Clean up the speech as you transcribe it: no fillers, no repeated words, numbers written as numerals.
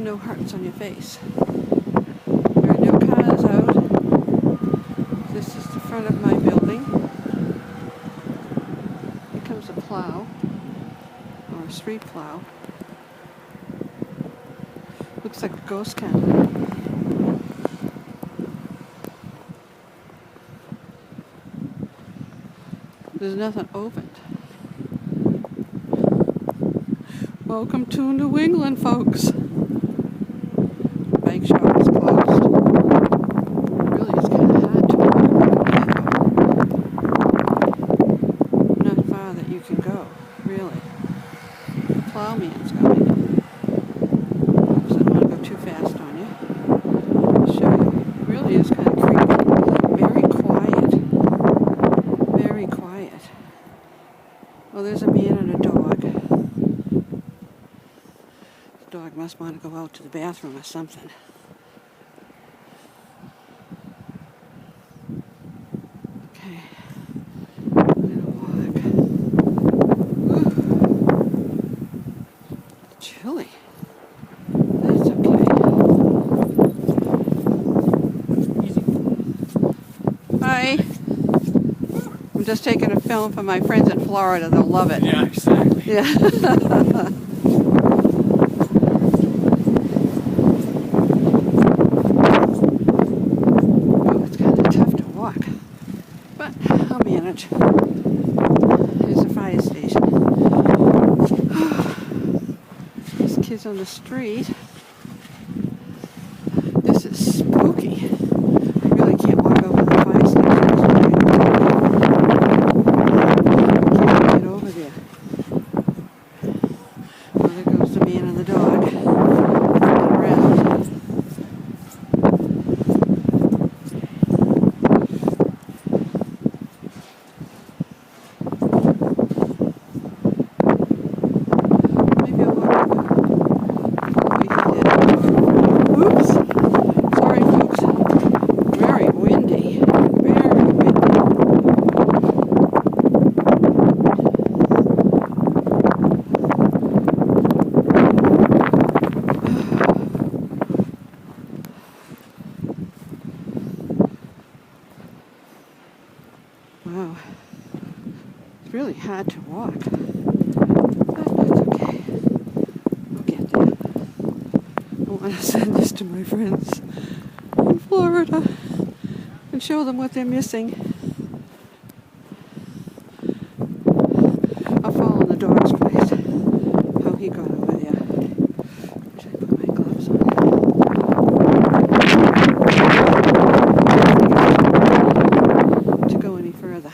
no hearts on your face. There are no cars out. This is the front of my building. Here comes a plow, or a street plow. Looks like a ghost town. There's nothing opened. Welcome to New England, folks. Bank shop is closed. Really, it's kind of hard to walk. Not far that you can go, really. The plowman's going. Oops, I don't want to go too fast on you. I'll show you. It really is kind of creepy. Very quiet. Very quiet. Well, there's a man and a dog. The dog must want to go out to the bathroom or something. Okay. I'm gonna walk. Ooh. It's chilly. That's okay. Hi. I'm just taking a film for my friends in Florida. They'll love it. Yeah, exactly. Yeah. Oh, it's kind of tough to walk, but I'll manage. Here's a fire station. There's kids on the street. This is spooky. I really can't walk over to the fire station. Can't get over there. Well, there goes the man and the dog. Flying around. Maybe I'll walk over. Oops. Sorry, folks. Very windy. Very windy. Wow. It's really hard to walk. But that's okay. We'll get there. I want to send this to my friends in Florida and show them what they're missing. I'll follow in the dog's place. How he got over there. Wish I put my gloves on. To go any further.